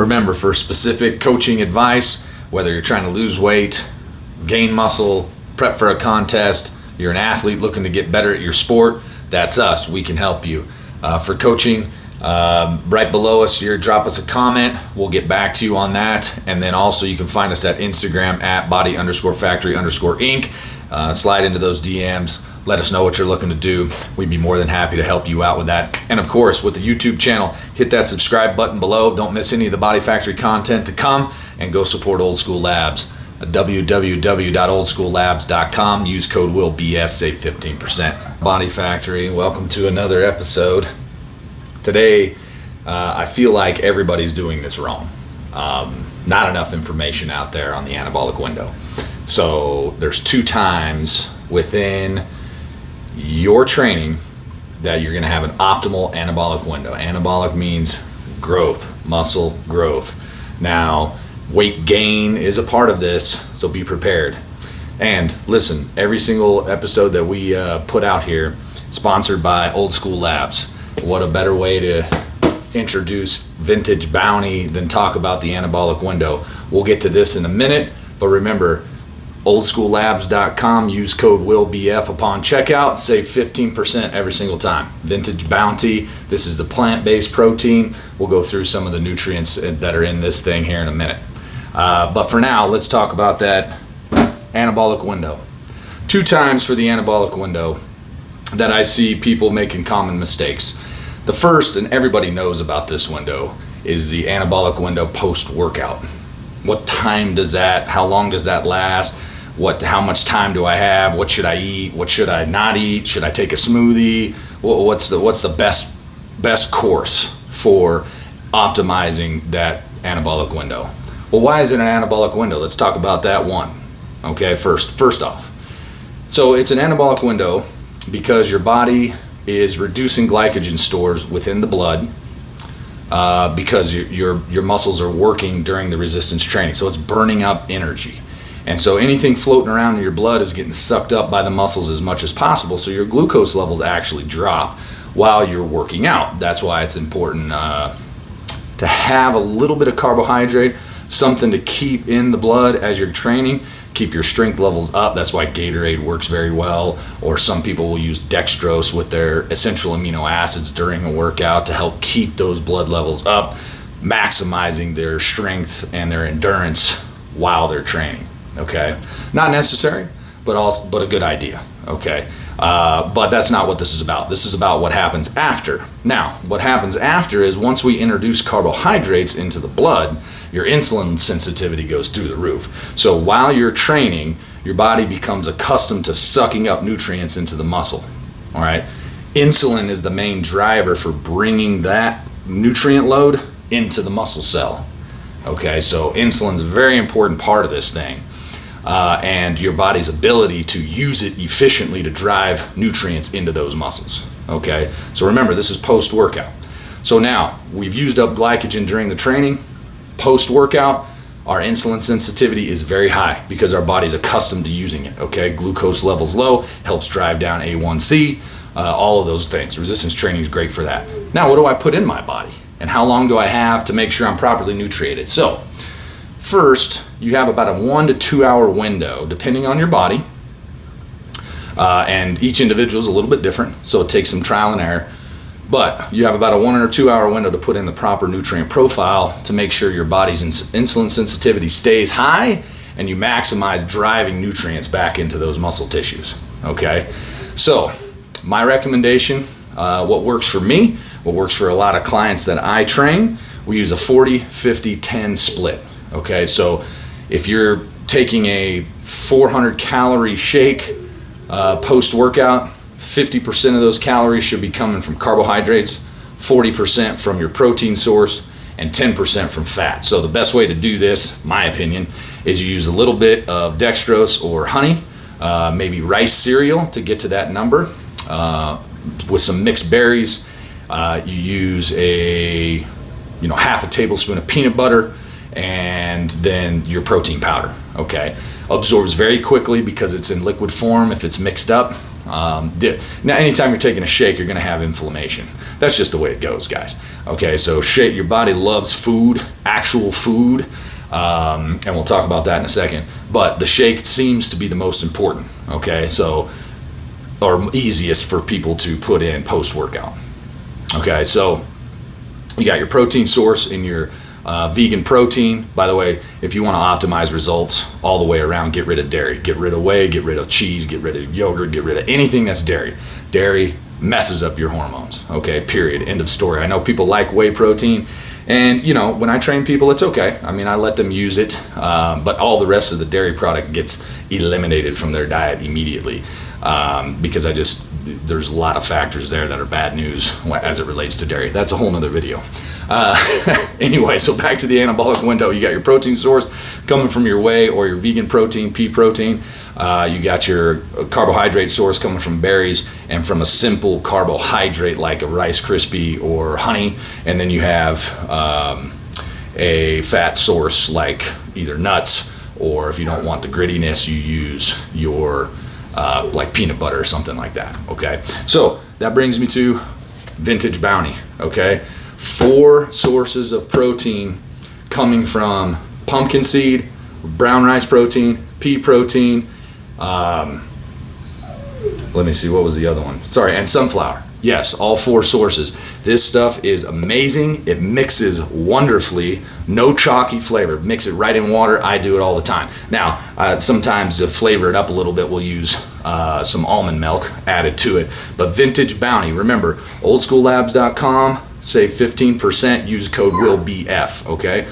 Remember, for specific coaching advice, whether you're trying to lose weight, gain muscle, prep for a contest, you're an athlete looking to get better at your sport, that's us. We can help you. For coaching, right below us here, drop us a comment. We'll get back to you on that. And then also you can find us at Instagram at body_factory_inc. Slide into those DMs. Let us know what you're looking to do. We'd be more than happy to help you out with that. And of course, with the YouTube channel, hit that subscribe button below. Don't miss any of the Body Factory content to come, and go support Old School Labs. www.oldschoollabs.com. Use code WILLBF, save 15%. Body Factory, welcome to another episode. Today, I feel like everybody's doing this wrong. Not enough information out there on the anabolic window. So there's 2 times within your training that you're going to have an optimal anabolic window. Anabolic means growth, muscle growth. Now, weight gain is a part of this, so be prepared. And listen, every single episode that we put out here, sponsored by Old School Labs. What a better way to introduce Vintage Bounty than talk about the anabolic window. We'll get to this in a minute, but remember, oldschoollabs.com, use code WILLBF upon checkout, save 15% every single time. Vintage Bounty, this is the plant-based protein. We'll go through some of the nutrients that are in this thing here in a minute. But for now, let's talk about that anabolic window. 2 times for the anabolic window that I see people making common mistakes. The first, and everybody knows about this window, is the anabolic window post-workout. What time does that, how long does that last? How much time do I have? What should I eat? What should I not eat? Should I take a smoothie? What's the best course for optimizing that anabolic window? Well, why is it an anabolic window? Let's talk about that one. Okay, first off. So it's an anabolic window because your body is reducing glycogen stores within the blood because your muscles are working during the resistance training. So it's burning up energy. And so anything floating around in your blood is getting sucked up by the muscles as much as possible. So your glucose levels actually drop while you're working out. That's why it's important to have a little bit of carbohydrate, something to keep in the blood as you're training, keep your strength levels up. That's why Gatorade works very well. Or some people will use dextrose with their essential amino acids during a workout to help keep those blood levels up, maximizing their strength and their endurance while they're training. Okay, not necessary, but a good idea. Okay, but that's not what this is about. This is about what happens after. Now, what happens after is once we introduce carbohydrates into the blood, your insulin sensitivity goes through the roof. So while you're training, your body becomes accustomed to sucking up nutrients into the muscle. All right, insulin is the main driver for bringing that nutrient load into the muscle cell. Okay, so insulin's a very important part of this thing. And your body's ability to use it efficiently to drive nutrients into those muscles. Okay, so remember, this is post-workout. So now we've used up glycogen during the training. Post-workout, our insulin sensitivity is very high because our body's accustomed to using it. Okay, glucose levels low, helps drive down A1C, all of those things. Resistance training is great for that. Now, what do I put in my body? And how long do I have to make sure I'm properly nutriated? So, first, you have about a 1 to 2 hour window, depending on your body. And each individual is a little bit different, so it takes some trial and error. But you have about a 1 or 2 hour window to put in the proper nutrient profile to make sure your body's insulin sensitivity stays high and you maximize driving nutrients back into those muscle tissues. Okay, so my recommendation, what works for me, what works for a lot of clients that I train, we use a 40-50-10 split. Okay, so if you're taking a 400 calorie shake post-workout, 50% of those calories should be coming from carbohydrates, 40% from your protein source, and 10% from fat. So the best way to do this, my opinion, is you use a little bit of dextrose or honey, maybe rice cereal to get to that number, with some mixed berries. You use half a tablespoon of peanut butter, and then your protein powder. Okay, absorbs very quickly because it's in liquid form if it's mixed up. Now, anytime you're taking a shake, you're going to have inflammation. That's just the way it goes, guys. Okay, so your body loves food, actual food, and we'll talk about that in a second. But the shake seems to be the most important, okay? So, or easiest for people to put in post-workout. Okay, so you got your protein source in your vegan protein. By the way, if you want to optimize results all the way around, get rid of dairy, get rid of whey, get rid of cheese, get rid of yogurt, get rid of anything that's dairy. Dairy messes up your hormones. Okay, period. End of story. I know people like whey protein, and you know, when I train people, it's okay. I mean, I let them use it, but all the rest of the dairy product gets eliminated from their diet immediately, because there's a lot of factors there that are bad news as it relates to dairy. That's a whole nother video. Anyway, so back to the anabolic window. You got your protein source coming from your whey or your vegan protein, pea protein. You got your carbohydrate source coming from berries and from a simple carbohydrate like a Rice Krispie or honey. And then you have a fat source like either nuts, or if you don't want the grittiness, you use your like peanut butter or something like that. Okay, so that brings me to Vintage Bounty. Okay, 4 sources of protein coming from pumpkin seed, brown rice protein, pea protein, let me see, what was the other one? Sorry, and sunflower. Yes, all 4 sources. This stuff is amazing. It mixes wonderfully. No chalky flavor. Mix it right in water. I do it all the time. Now, sometimes to flavor it up a little bit, we'll use some almond milk added to it. But Vintage Bounty, remember, oldschoollabs.com, save 15%, use code WILLBF, okay?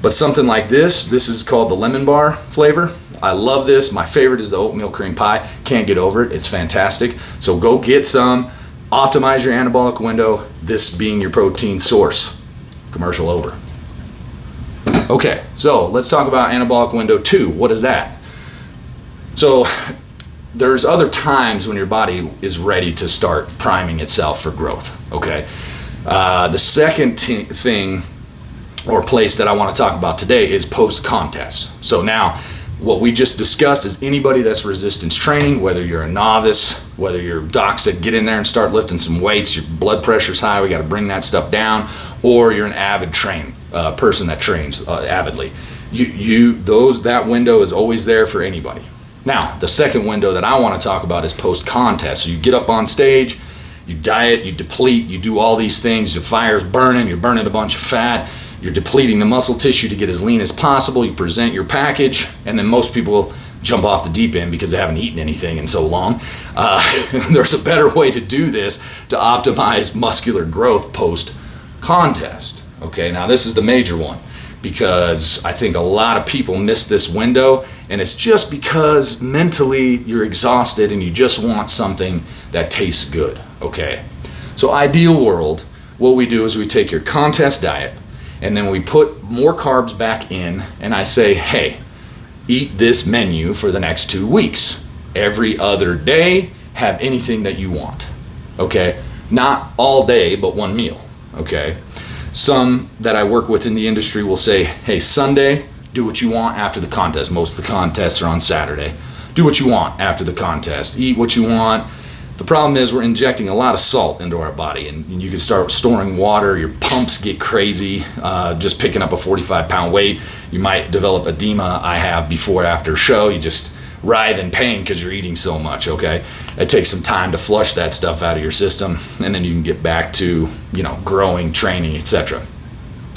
But something like this is called the lemon bar flavor. I love this. My favorite is the oatmeal cream pie. Can't get over it. It's fantastic. So go get some. Optimize your anabolic window, this being your protein source. Commercial over. Okay, so let's talk about anabolic window 2. What is that? So there's other times when your body is ready to start priming itself for growth, okay? The second thing or place that I want to talk about today is post-contest. So now, what we just discussed is anybody that's resistance training, whether you're a novice, whether your doc said get in there and start lifting some weights, your blood pressure's high, we got to bring that stuff down, or you're an avid person that trains avidly. That window is always there for anybody. Now, the second window that I want to talk about is post-contest. So you get up on stage, you diet, you deplete, you do all these things, your fire's burning, you're burning a bunch of fat, you're depleting the muscle tissue to get as lean as possible, you present your package, and then most people jump off the deep end because they haven't eaten anything in so long. There's a better way to do this to optimize muscular growth post-contest. Okay, now this is the major one, because I think a lot of people miss this window, and it's just because mentally you're exhausted and you just want something that tastes good. Okay, so ideal world, what we do is we take your contest diet, and then we put more carbs back in, and I say, hey, eat this menu for the next 2 weeks. Every other day, have anything that you want, okay? Not all day, but one meal, okay? Some that I work with in the industry will say, hey, Sunday, do what you want after the contest. Most of the contests are on Saturday. Do what you want after the contest. Eat what you want. The problem is we're injecting a lot of salt into our body, and you can start storing water. Your pumps get crazy. Just picking up a 45-pound weight, you might develop edema. I have before after show. You just writhe in pain because you're eating so much, okay? It takes some time to flush that stuff out of your system, and then you can get back to, growing, training, etc.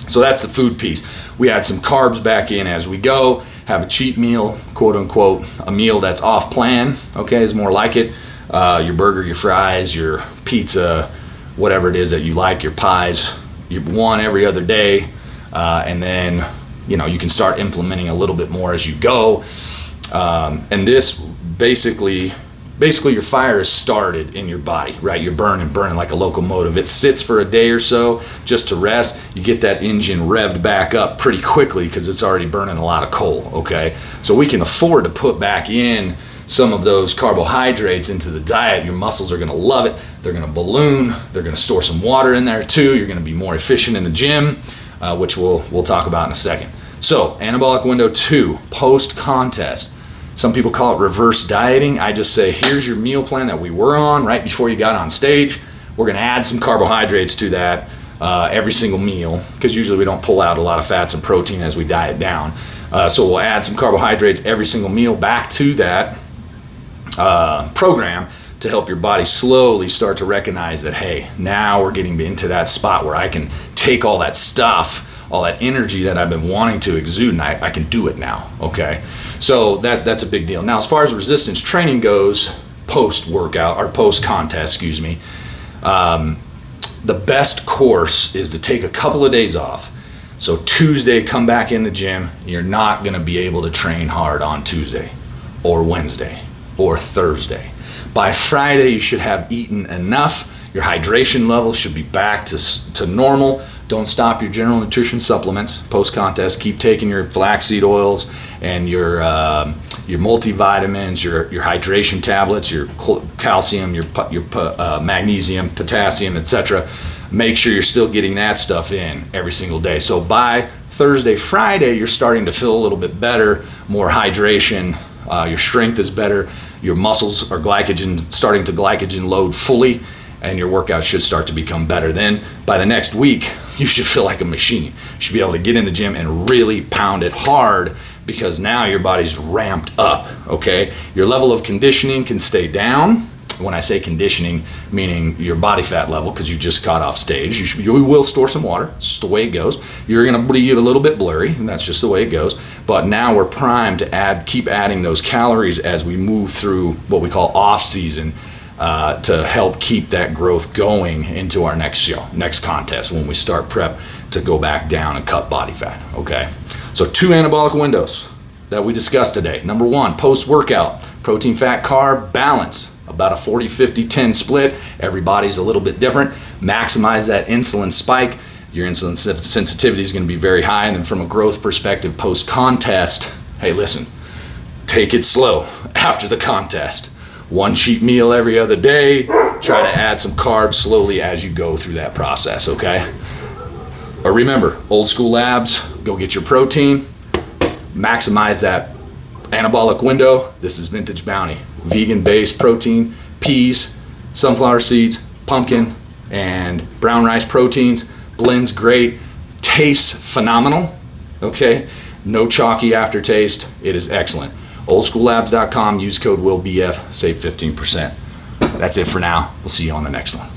So that's the food piece. We add some carbs back in as we go, have a cheat meal, quote unquote, a meal that's off plan, okay, is more like it. Your burger, your fries, your pizza, whatever it is that you like, your pies, one every other day, and then you can start implementing a little bit more as you go. And this basically your fire is started in your body, right? You're burning like a locomotive. It sits for a day or so just to rest. You get that engine revved back up pretty quickly because it's already burning a lot of coal, okay? So we can afford to put back in some of those carbohydrates into the diet. Your muscles are going to love it. They're going to balloon. They're going to store some water in there too. You're going to be more efficient in the gym, which we'll talk about in a second. So anabolic window 2, post-contest. Some people call it reverse dieting. I just say, here's your meal plan that we were on right before you got on stage. We're going to add some carbohydrates to that every single meal, because usually we don't pull out a lot of fats and protein as we diet down. So we'll add some carbohydrates every single meal back to that program to help your body slowly start to recognize that, hey, now we're getting into that spot where I can take all that stuff, all that energy that I've been wanting to exude, and I can do it now, okay? So that's a big deal. Now, as far as resistance training goes, post-workout, or post-contest, excuse me, the best course is to take a couple of days off. So Tuesday, come back in the gym. You're not gonna be able to train hard on Tuesday or Wednesday or Thursday. By Friday, you should have eaten enough. Your hydration level should be back to normal. Don't stop your general nutrition supplements post-contest. Keep taking your flaxseed oils and your multivitamins, your hydration tablets, your calcium, your magnesium, potassium, etc. Make sure you're still getting that stuff in every single day. So by Thursday, Friday, you're starting to feel a little bit better, more hydration, your strength is better, your muscles are starting to glycogen load fully, and your workout should start to become better. Then by the next week, you should feel like a machine. You should be able to get in the gym and really pound it hard, because now your body's ramped up, okay? Your level of conditioning can stay down. When I say conditioning, meaning your body fat level, because you just got off stage. You will store some water. It's just the way it goes. You're gonna be a little bit blurry, and that's just the way it goes. But now we're primed to keep adding those calories as we move through what we call off season, to help keep that growth going into our next show, next contest, when we start prep to go back down and cut body fat, okay? So 2 anabolic windows that we discussed today. Number 1, post-workout, protein, fat, carb, balance. About a 40-50-10 split. Everybody's a little bit different. Maximize that insulin spike. Your insulin sensitivity is going to be very high. And then from a growth perspective, post-contest, hey, listen, take it slow after the contest. 1 cheat meal every other day. Try to add some carbs slowly as you go through that process, okay? Or remember, old school labs, go get your protein, maximize that anabolic window. This is Vintage Bounty. Vegan-based protein, peas, sunflower seeds, pumpkin, and brown rice proteins. Blends great, tastes phenomenal, okay? No chalky aftertaste, it is excellent. Oldschoollabs.com, use code WILLBF, save 15%. That's it for now. We'll see you on the next one.